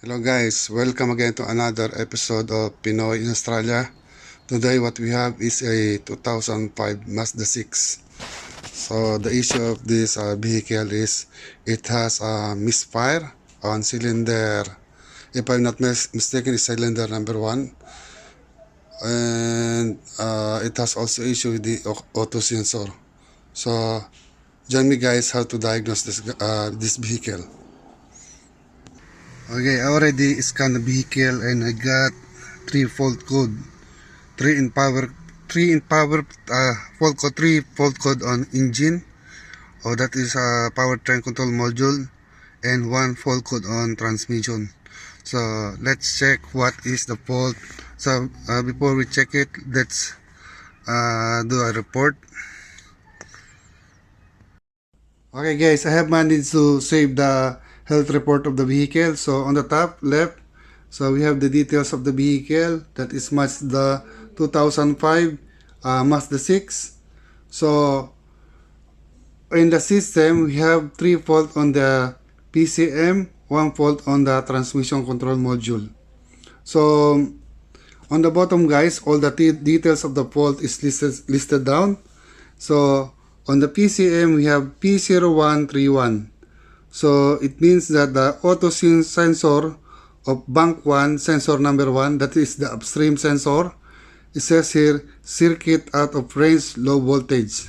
Hello guys, welcome again to another episode of Pinoy in Australia. Today what we have is a 2005 Mazda 6. So the issue of this vehicle is it has a misfire on cylinder, if I'm not mistaken, is cylinder number 1. And it has also issue with the auto sensor. So join me guys how to diagnose this vehicle. Okay, I already scanned the vehicle and I got 3 fault code. 3 in power, fault code, 3 fault code on engine. Oh, that is a powertrain control module, and 1 fault code on transmission. So let's check what is the fault. So before we check it, let's do a report. Okay guys, I have managed to save the health report of the vehicle. So on the top left, so we have the details of the vehicle. That is Mazda 2005 Mazda 6. So in the system, we have 3 fault on the PCM, 1 fault on the transmission control module. So on the bottom guys, all the details of the fault is listed down. So on the PCM, we have P0301. So it means that the auto sensor of bank 1, sensor number 1, that is the upstream sensor, it says here, circuit out of range, low voltage.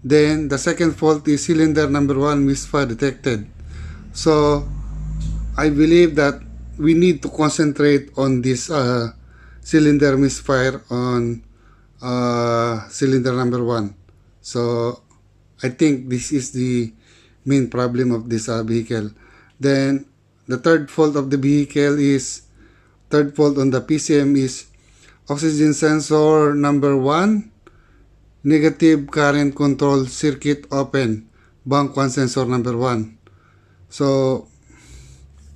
Then the second fault is cylinder number 1, misfire detected. So I believe that we need to concentrate on this cylinder misfire on cylinder number 1. So I think this is the main problem of this vehicle. Then the third fault of the vehicle is, third fault on the PCM is oxygen sensor number 1, negative current control circuit open, bank 1 sensor number 1. So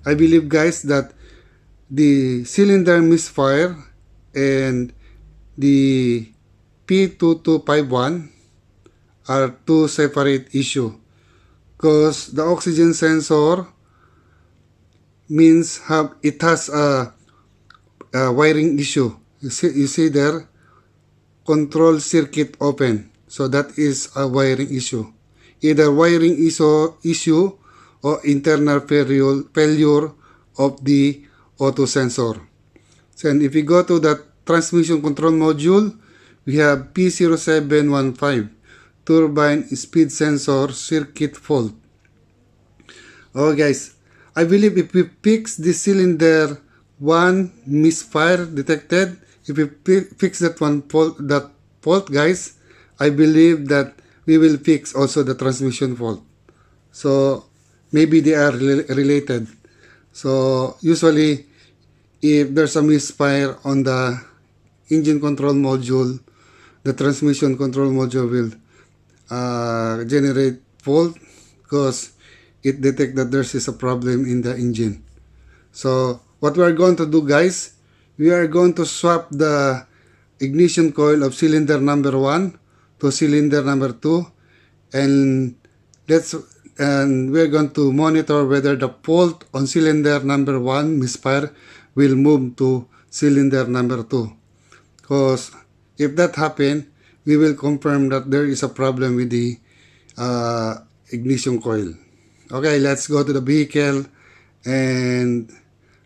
I believe guys that the cylinder misfire and the P0251 are two separate issue, because the oxygen sensor means it has a wiring issue. You see there, control circuit open. So that is a wiring issue. Either wiring issue or internal failure of the auto sensor. So, and if we go to the transmission control module, we have P0715, turbine speed sensor circuit fault. Oh guys, I believe if we fix the cylinder 1 misfire detected, if we fix that fault guys, I believe that we will fix also the transmission fault. So maybe they are related. So usually if there's a misfire on the engine control module, the transmission control module will generate fault because it detects that there is a problem in the engine. So what we are going to do guys, we are going to swap the ignition coil of cylinder number 1 to cylinder number 2, and we're going to monitor whether the fault on cylinder number 1 misfire will move to cylinder number 2. Because if that happens, we will confirm that there is a problem with the ignition coil. Okay, let's go to the vehicle and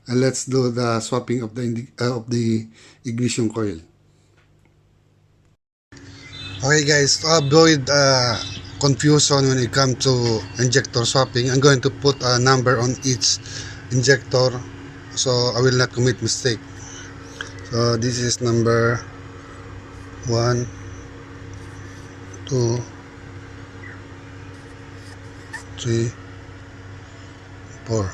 let's do the swapping of the ignition coil. Okay guys, to avoid confusion when it comes to injector swapping, I'm going to put a number on each injector so I will not commit mistake. So this is number 1, 2, 3, 4.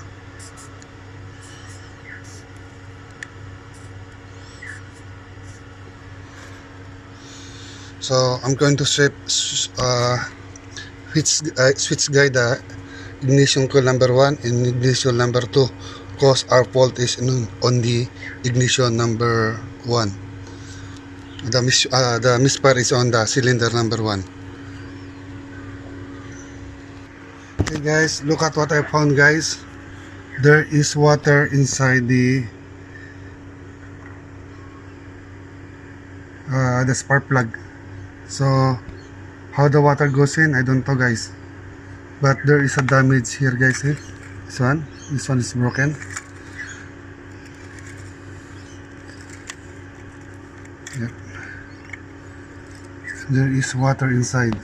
So I'm going to switch guide the ignition coil number 1 and ignition number 2, because our fault is on the ignition number 1. The misfire is on the cylinder number 1. Okay guys, look at what I found guys. there is water inside the spark plug. So how the water goes in, I don't know guys, but there is a damage here guys. This one is broken. Yep. There is water inside,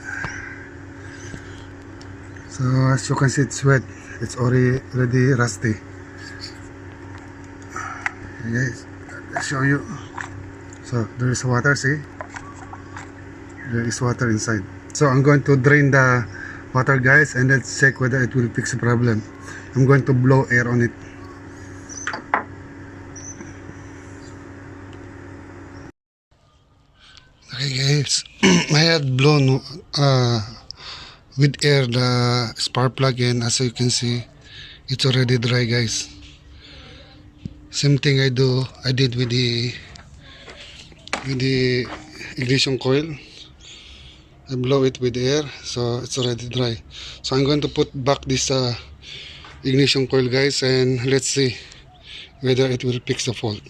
so as you can see it's wet, it's already rusty. Okay, guys, I'll show you. So there is water, see, there is water inside. So I'm going to drain the water guys, and let's check whether it will fix the problem. I'm going to blow air on it. Okay guys, I had blown with air the spark plug, and as you can see it's already dry guys. Same thing I did with the ignition coil. I blow it with air, so it's already dry. So I'm going to put back this ignition coil guys, and let's see whether it will fix the fault.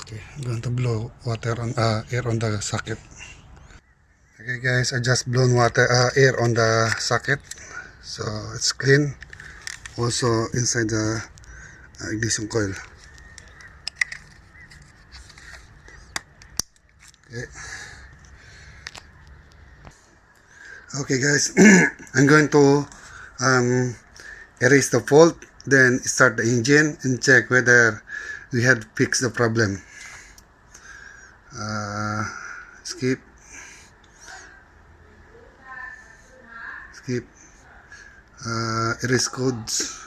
Okay, I'm going to blow air on the socket. Okay guys, I just blown air on the socket, so it's clean. Also inside the ignition coil. Okay. Okay guys, I'm going to erase the fault, then start the engine and check whether we had fixed the problem. Skip. Erase codes.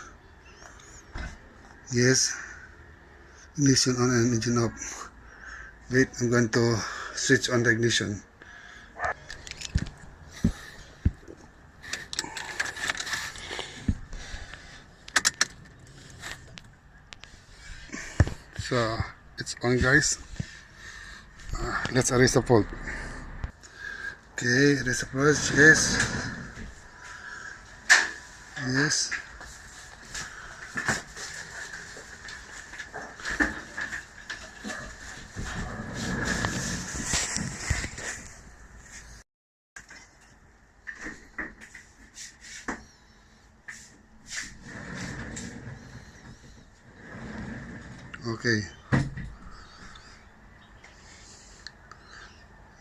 Yes. Ignition on and engine off. Wait, I'm going to switch on the ignition. So it's on guys. Let's erase the fault. Okay, erase the fault. Yes. Okay.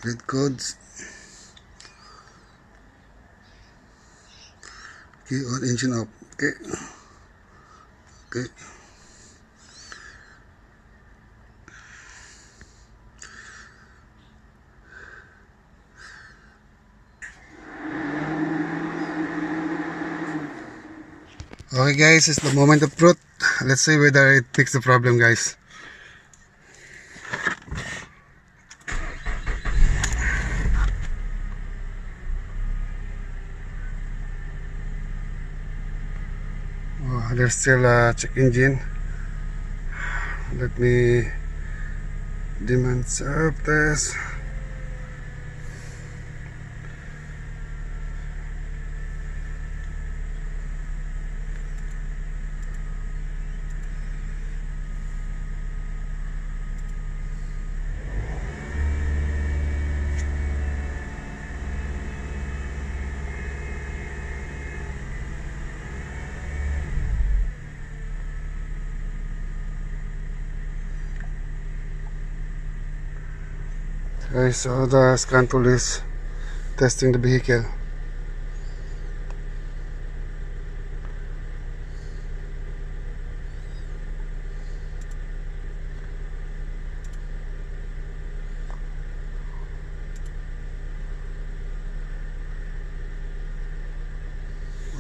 Read codes. Okay, on engine up. Okay. Okay. Okay guys, it's the moment of truth. Let's see whether it fixes the problem guys. Oh, there's still a check engine. Let me demand serve test. Okay, so the scan tool is testing the vehicle.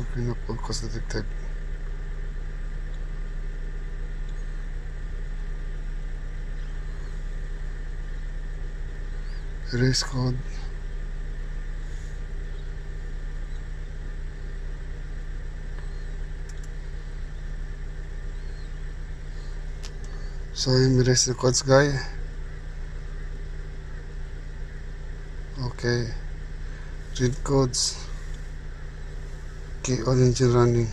Opening up all cause detected. Race code. So erase the codes guy. Okay, read codes. Okay, all engine running.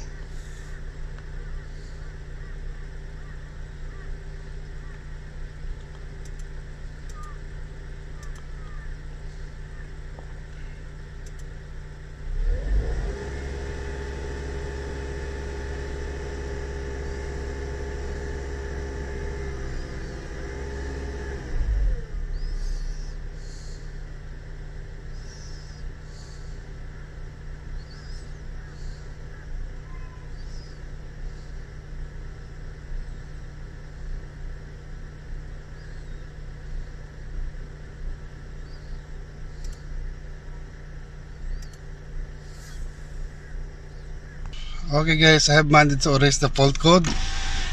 Okay guys, I have managed to erase the fault code.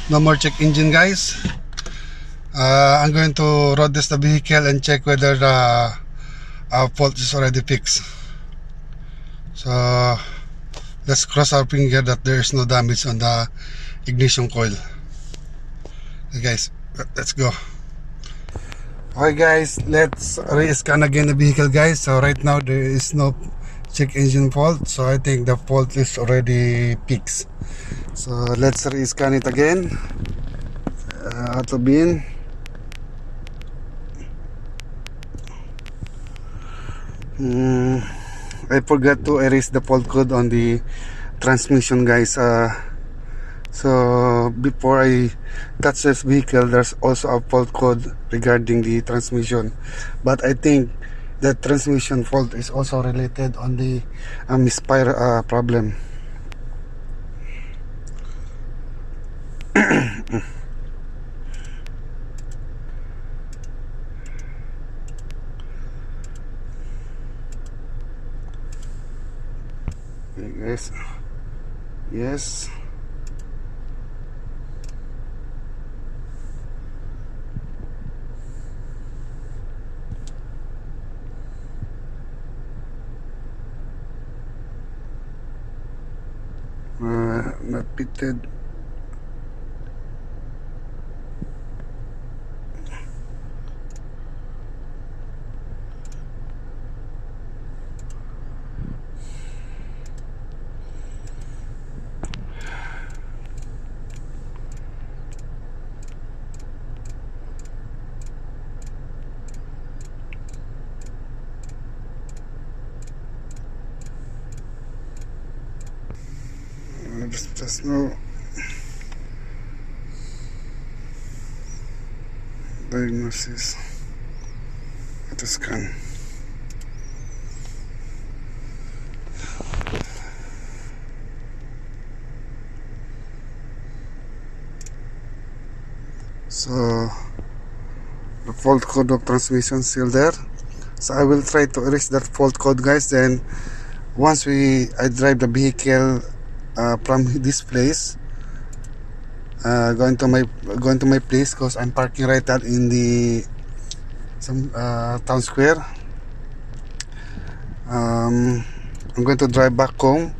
No more check engine guys. I'm going to road test the vehicle and check whether the fault is already fixed. So let's cross our finger that there is no damage on the ignition coil. Okay guys, let's go. Okay guys, let's re-scan again the vehicle guys. So right now there is no check engine fault, so I think the fault is already fixed. So let's re-scan it again. Auto bin. I forgot to erase the fault code on the transmission guys. So before I touch this vehicle, there's also a fault code regarding the transmission, but I think the transmission fault is also related on the misfire problem. Yes, yes. Not pitted. Just no diagnosis at a scan. So the fault code of transmission still there. So I will try to erase that fault code guys. Then once I drive the vehicle from this place, going to my place, because I'm parking right out in the town square. I'm going to drive back home.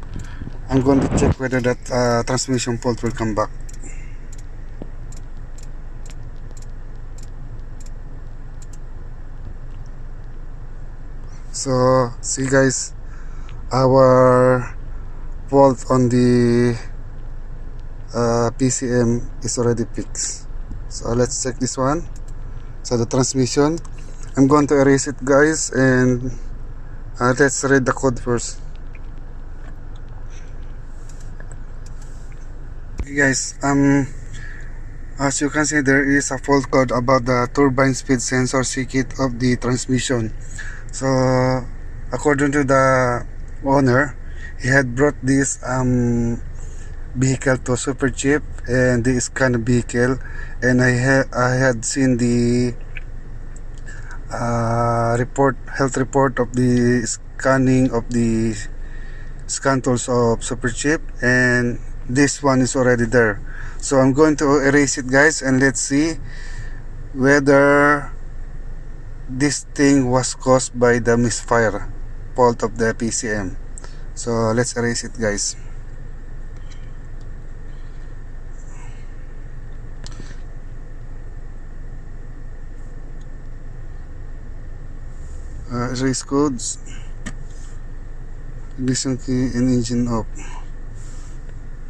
I'm going to check whether that transmission fault will come back. So see guys, our fault on the PCM is already fixed. So let's check this one. So the transmission, I'm going to erase it guys, and let's read the code first. Okay guys, as you can see, there is a fault code about the turbine speed sensor circuit of the transmission. So according to the owner, he had brought this vehicle to super cheap, and this kind of vehicle, and I had seen the health report of the scanning of the scan tools of super cheap, and this one is already there. So I'm going to erase it guys, and let's see whether this thing was caused by the misfire fault of the PCM. So let's erase it guys. race codes, ignition key and engine up,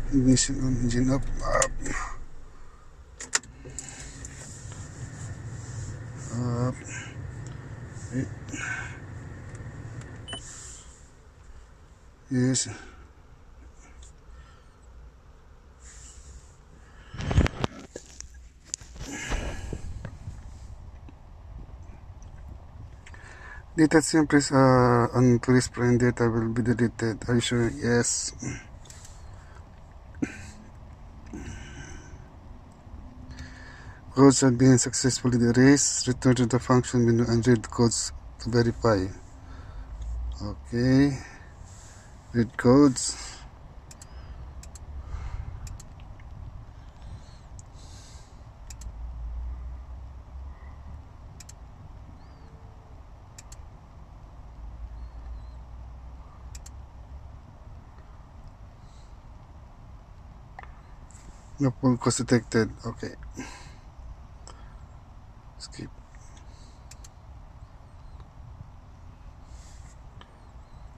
ignition on, engine up, up. Yes. Data simples on police print data will be deleted. Are you sure? Yes. Codes are being successfully erased. Return to the function menu and read codes to verify. Okay. Read codes. No pull cost detected. Okay. Skip.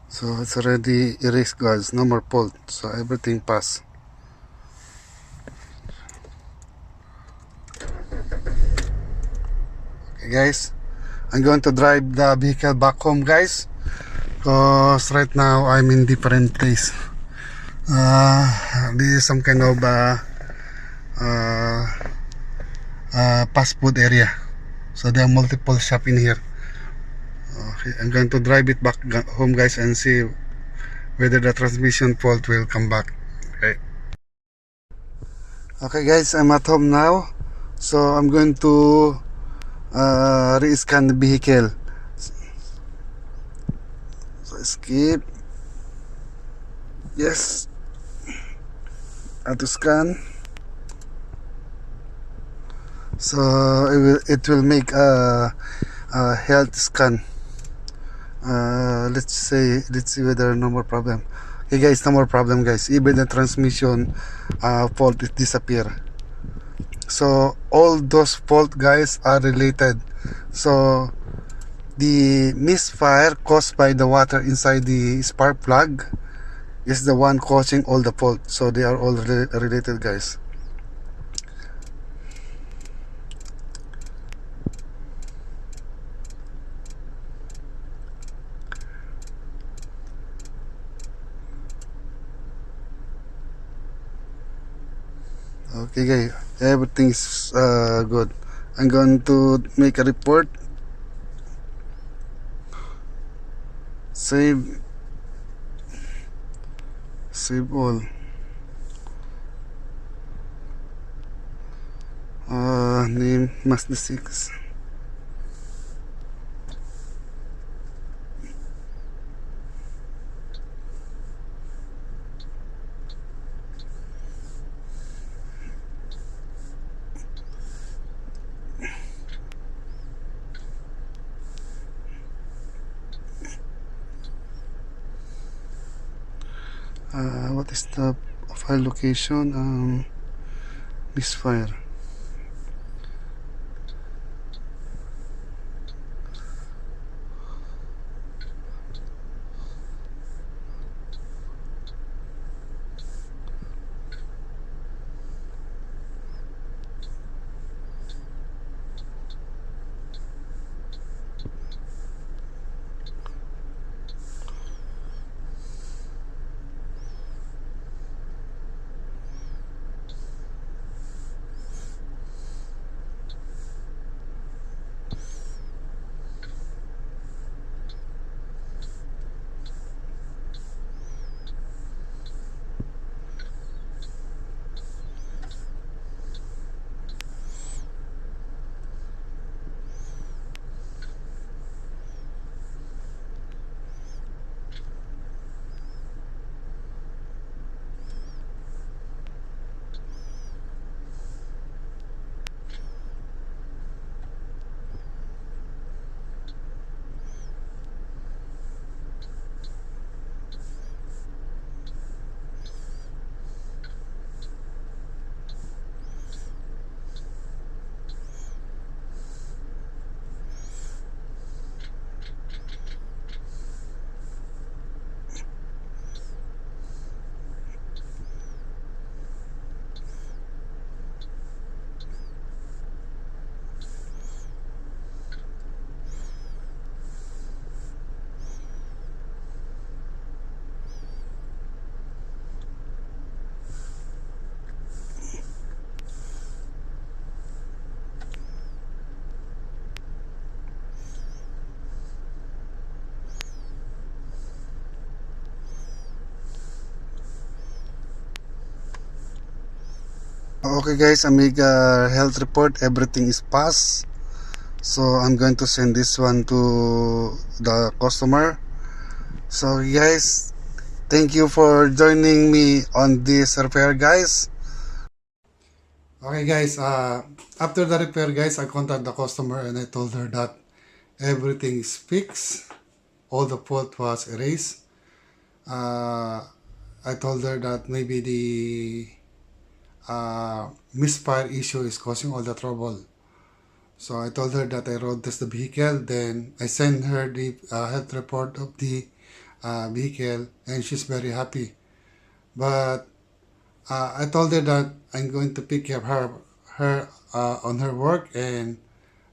So it's already erased, guys. No more fault. So everything passed. Okay, guys. I'm going to drive the vehicle back home, guys. Because right now I'm in different place. This is some kind of fast food area. So there are multiple shops in here. Okay, I'm going to drive it back home, guys, and see whether the transmission fault will come back. Okay. Okay, guys, I'm at home now. So I'm going to re-scan the vehicle. So skip. Yes. Auto scan. So it will make a health scan. Let's see whether no more problem. Okay, guys, no more problem, guys. Even the transmission fault is disappear. So all those fault, guys, are related. So the misfire caused by the water inside the spark plug is the one causing all the fault. So they are all related, guys. Okay, guys, everything's good. I'm going to make a report. Save all. Name Mazda 6. What is the file location? Misfire. Okay guys, I make a health report. Everything is passed. So I'm going to send this one to the customer. So guys, thank you for joining me on this repair guys. Okay guys, after the repair guys, I contacted the customer and I told her that everything is fixed. All the fault was erased. Uh, I told her that maybe the misfire issue is causing all the trouble. So I told her that I road test the vehicle. Then I sent her the health report of the vehicle, and she's very happy. But I told her that I'm going to pick up her on her work, and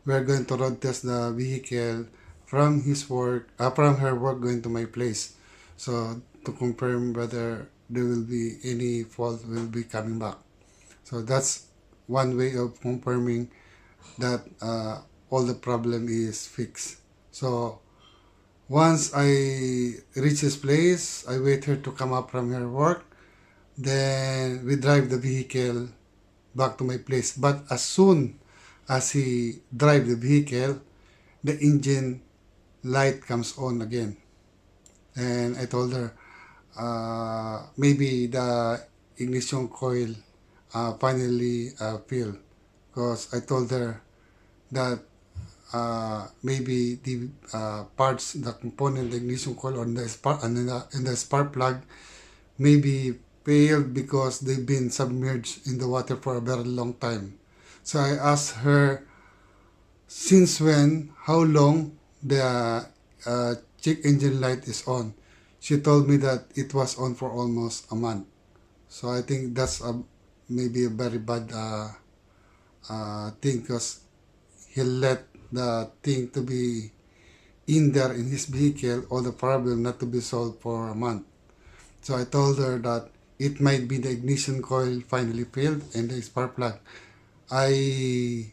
we're going to road test the vehicle from his work, from her work, going to my place. So to confirm whether there will be any fault will be coming back. So that's one way of confirming that all the problem is fixed. So once I reach his place, I wait her to come up from her work. Then we drive the vehicle back to my place. But as soon as he drive the vehicle, the engine light comes on again. And I told her, maybe the ignition coil finally failed. Because I told her that maybe the parts, the component, the ignition coil on the spark and the spark plug maybe failed because they've been submerged in the water for a very long time. So I asked her since when, how long the check engine light is on. She told me that it was on for almost a month. So I think that's maybe a very bad thing because he let the thing to be in there in his vehicle, all the problem not to be solved for a month. So I told her that it might be the ignition coil finally failed and the spark plug. I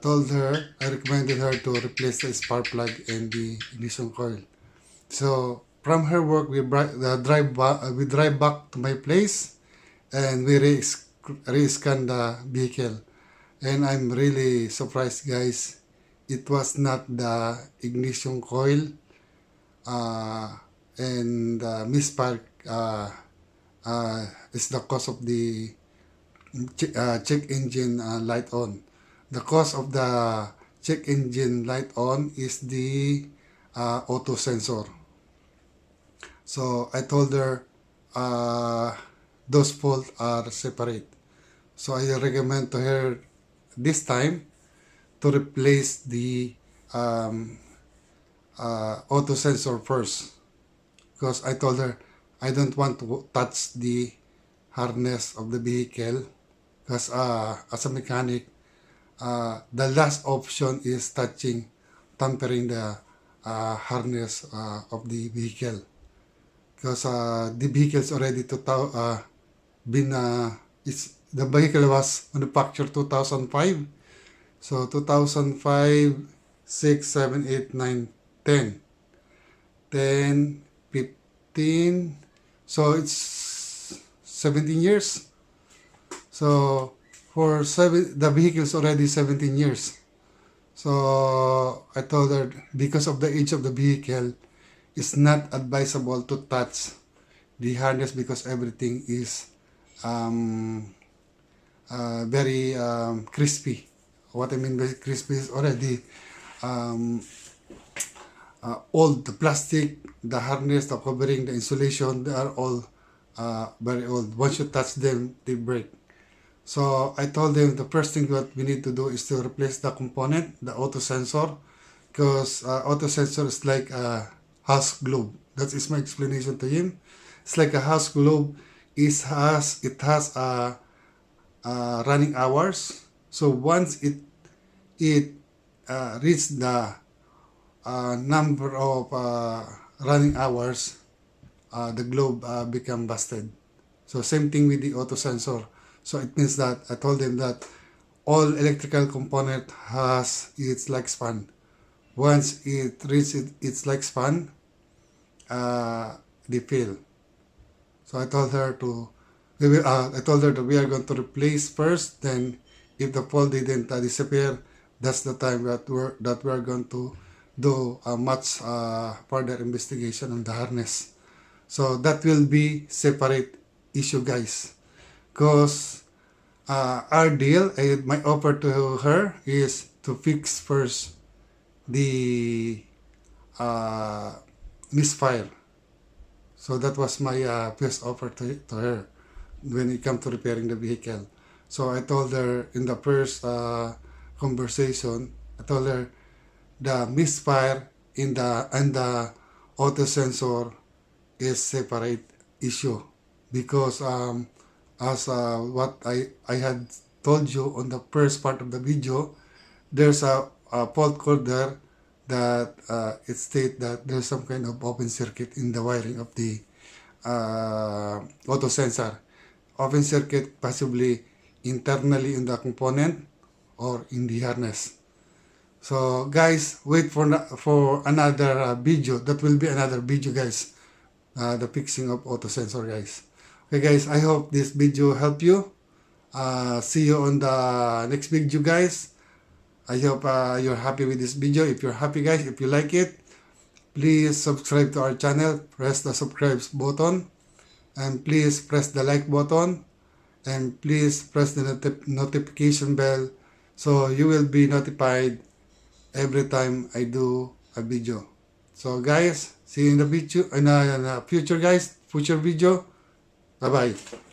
told her, I recommended her to replace the spark plug and the ignition coil. So from her work, we drive back to my place and we re-scan the vehicle. And I'm really surprised, guys. It was not the ignition coil uh, and misfire is the cause of the check engine light on. The cause of the check engine light on is the auto sensor. So I told her those faults are separate. So I recommend to her this time to replace the um, auto sensor first because I told her I don't want to touch the harness of the vehicle because as a mechanic the last option is tampering the harness of the vehicle because the vehicle is already been it's the vehicle was manufactured 2005. So 2005, 6, 7, 8, 9, 10. 10, 15. So it's 17 years. So the vehicle is already 17 years. So I told her because of the age of the vehicle, it's not advisable to touch the harness because everything is very crispy. What I mean by crispy is already um, old. The plastic, the harness, the covering, the insulation, they are all very old. Once you touch them, they break. So I told them the first thing what we need to do is to replace the component, the auto sensor, because auto sensor is like a house globe. That is my explanation to him. It's like a house globe. It has running hours. So once it reaches the number of running hours, the globe become busted. So same thing with the auto sensor. So it means that I told them that all electrical component has its lifespan. Once it reaches its lifespan, they fail. So I told her to I told her that we are going to replace first. Then, if the fault didn't disappear, that's the time that we're going to do a much further investigation on the harness. So that will be separate issue, guys. Because our deal, my offer to her is to fix first the uh, misfire. So that was my first offer to her when it comes to repairing the vehicle. So I told her in the first conversation, I told her the misfire in the and the auto sensor is separate issue because as what I had told you on the first part of the video, there's a fault code there that it states that there's some kind of open circuit in the wiring of the auto sensor. Open circuit possibly internally in the component or in the harness. So guys, wait for another video. That will be another video, guys. The fixing of auto sensor, guys. Okay, guys. I hope this video helped you. See you on the next video, guys. I hope you're happy with this video. If you're happy, guys, if you like it, please subscribe to our channel. Press the subscribe button. And please press the like button. And please press the notification bell so you will be notified every time I do a video. So guys, see you in the video in a future, guys, future video. Bye bye.